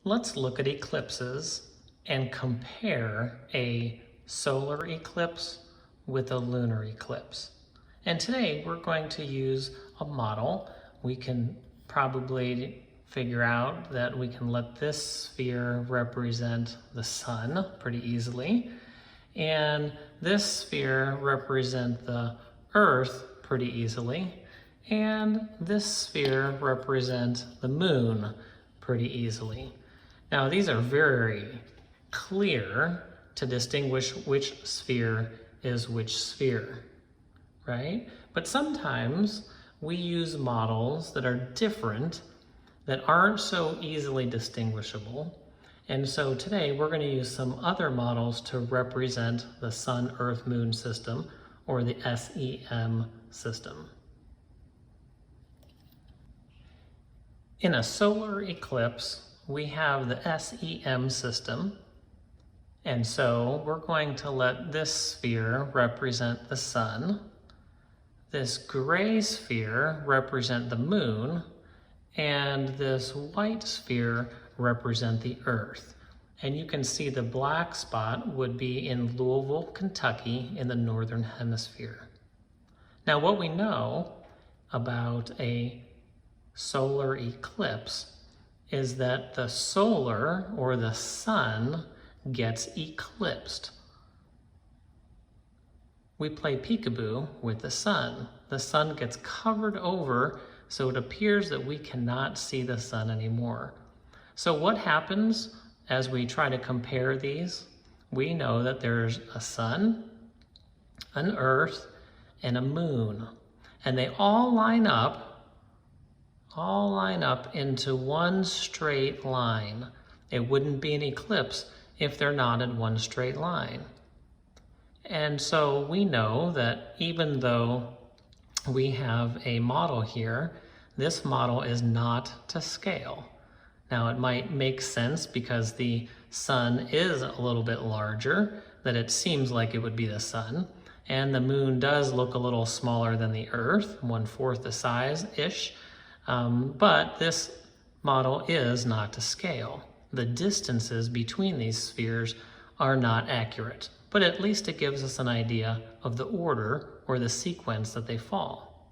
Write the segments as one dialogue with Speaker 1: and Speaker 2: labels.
Speaker 1: Let's look at eclipses and compare a solar eclipse with a lunar eclipse. And today we're going to use a model. We can probably figure out that we can let this sphere represent the sun pretty easily, and this sphere represent the earth pretty easily, and this sphere represent the moon pretty easily. Now these are very clear to distinguish which sphere is which sphere, right? But sometimes we use models that are different, that aren't so easily distinguishable. And so today we're going to use some other models to represent the Sun, Earth, Moon system, or the SEM system. In a solar eclipse, we have the SEM system. And so we're going to let this sphere represent the sun, this gray sphere represent the moon, and this white sphere represent the earth. And you can see the black spot would be in Louisville, Kentucky in the northern hemisphere. Now what we know about a solar eclipse is that the solar, or the sun, gets eclipsed. We play peekaboo with the sun. The sun gets covered over, so it appears that we cannot see the sun anymore. So what happens as we try to compare these? We know that there's a sun, an earth, and a moon. And they all line up into one straight line. It wouldn't be an eclipse if they're not in one straight line. And so we know that even though we have a model here, this model is not to scale. Now it might make sense because the sun is a little bit larger, that it seems like it would be the sun, and the moon does look a little smaller than the earth, 1/4 the size-ish, but this model is not to scale. The distances between these spheres are not accurate, but at least it gives us an idea of the order or the sequence that they fall.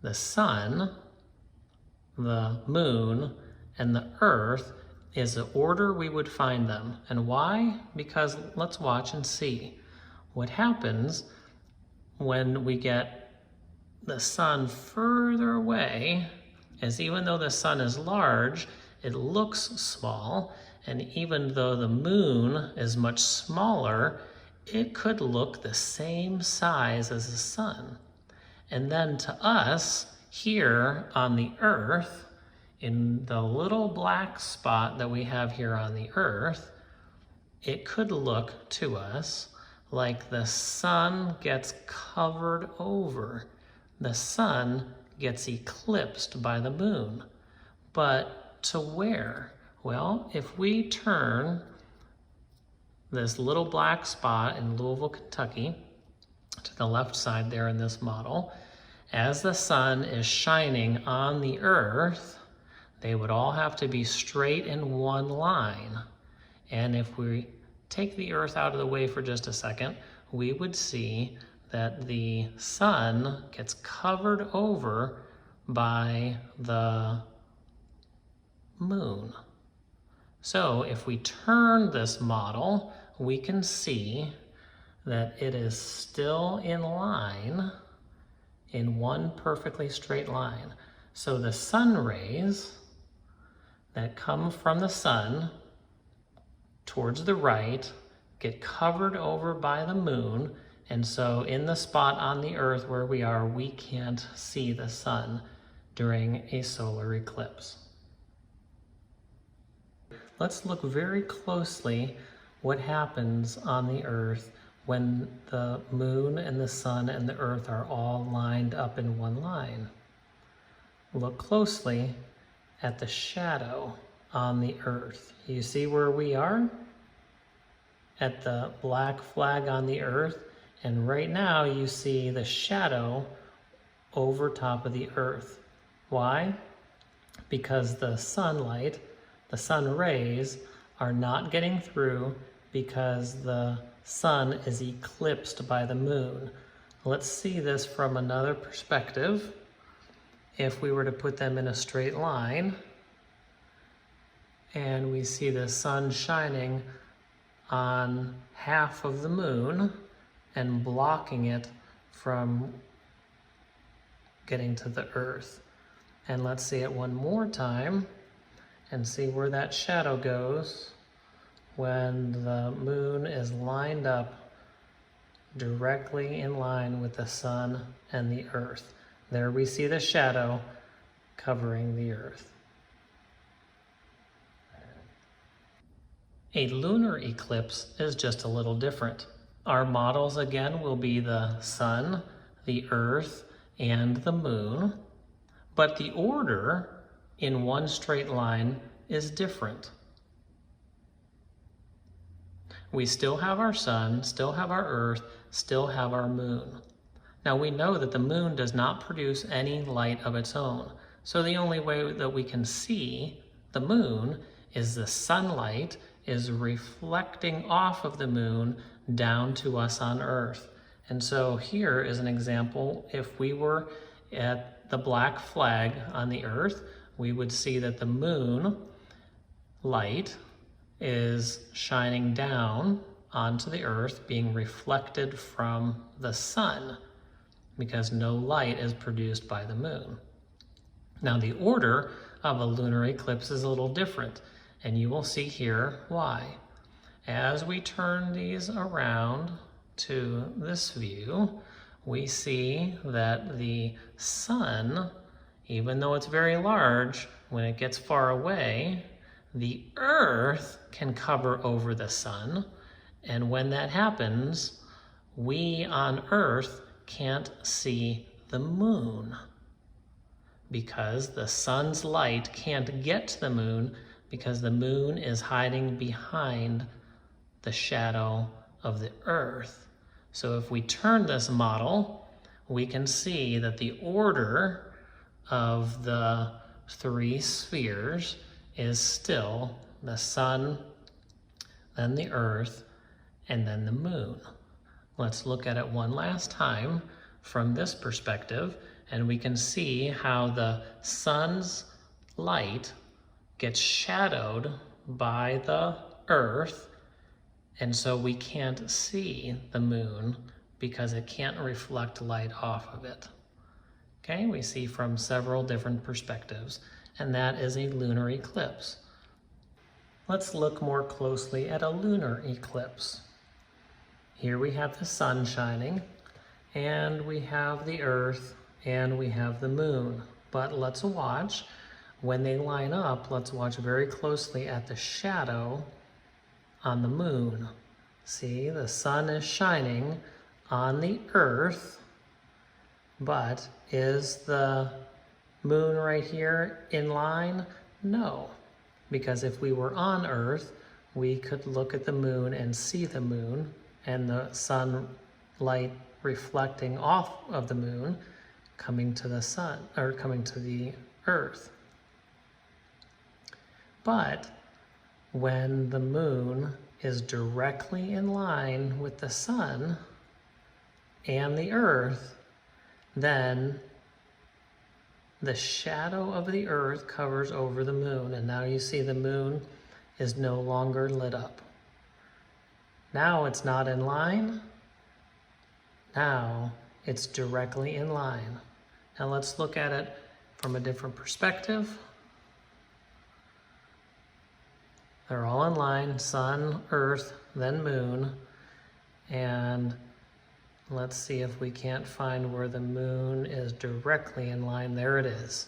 Speaker 1: The sun, the moon, and the earth is the order we would find them. And why? Because let's watch and see. What happens when we get the sun further away is, even though the sun is large, it looks small, and even though the moon is much smaller, it could look the same size as the sun. And then to us, here on the earth, in the little black spot that we have here on the earth, it could look to us like the sun gets covered over. The sun gets eclipsed by the moon. But to where? Well, if we turn this little black spot in Louisville, Kentucky, to the left side there in this model, as the sun is shining on the earth, they would all have to be straight in one line. And if we take the earth out of the way for just a second, we would see that the sun gets covered over by the moon. So if we turn this model, we can see that it is still in line, in one perfectly straight line. So the sun rays that come from the sun towards the right get covered over by the moon, and so in the spot on the earth where we are, we can't see the sun during a solar eclipse. Let's look very closely what happens on the earth when the moon and the sun and the earth are all lined up in one line. Look closely at the shadow on the earth. You see where we are? At the black flag on the earth, and right now you see the shadow over top of the earth. Why? because the sunlight, the sun rays, are not getting through because the sun is eclipsed by the moon. Let's see this from another perspective. If we were to put them in a straight line, and we see the sun shining on half of the moon and blocking it from getting to the earth. And let's see it one more time and see where that shadow goes when the moon is lined up directly in line with the sun and the earth. There we see the shadow covering the earth. A lunar eclipse is just a little different. Our models again will be the sun, the earth, and the moon, but the order in one straight line is different. We still have our sun, still have our earth, still have our moon. Now we know that the moon does not produce any light of its own. So the only way that we can see the moon is the sunlight is reflecting off of the moon down to us on Earth. And so here is an example. If we were at the black flag on the Earth, we would see that the moon light is shining down onto the Earth, being reflected from the sun, because no light is produced by the moon. Now the order of a lunar eclipse is a little different, and you will see here why. As we turn these around to this view, we see that the sun, even though it's very large, when it gets far away, the earth can cover over the sun, and when that happens, we on Earth can't see the moon because the sun's light can't get to the moon because the moon is hiding behind the shadow of the earth. So if we turn this model, we can see that the order of the three spheres is still the sun, then the earth, and then the moon. Let's look at it one last time from this perspective, and we can see how the sun's light gets shadowed by the earth, and so we can't see the moon because it can't reflect light off of it. Okay, we see from several different perspectives, and that is a lunar eclipse. Let's look more closely at a lunar eclipse. Here we have the sun shining, and we have the earth, and we have the moon. But let's watch. When they line up, let's watch very closely at the shadow on the moon. See, the sun is shining on the earth, but is the moon right here in line? No, because if we were on Earth, we could look at the moon and see the moon, and the sunlight reflecting off of the moon coming to the sun, or coming to the earth. But when the moon is directly in line with the sun and the earth, then the shadow of the earth covers over the moon, and now you see the moon is no longer lit up. Now it's not in line. Now it's directly in line. Now let's look at it from a different perspective. They're all in line, sun, earth, then moon. And let's see if we can't find where the moon is directly in line. There it is.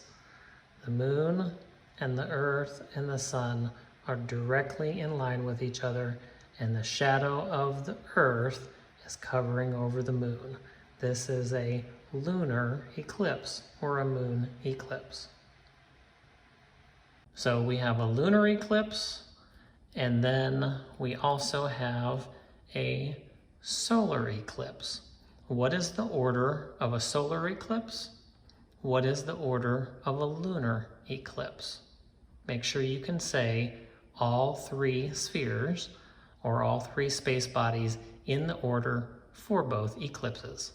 Speaker 1: The moon and the earth and the sun are directly in line with each other, and the shadow of the earth is covering over the moon. This is a lunar eclipse or a moon eclipse. So we have a lunar eclipse, and then we also have a solar eclipse. What is the order of a solar eclipse? What is the order of a lunar eclipse. Make sure you can say all three spheres or all three space bodies in the order for both eclipses.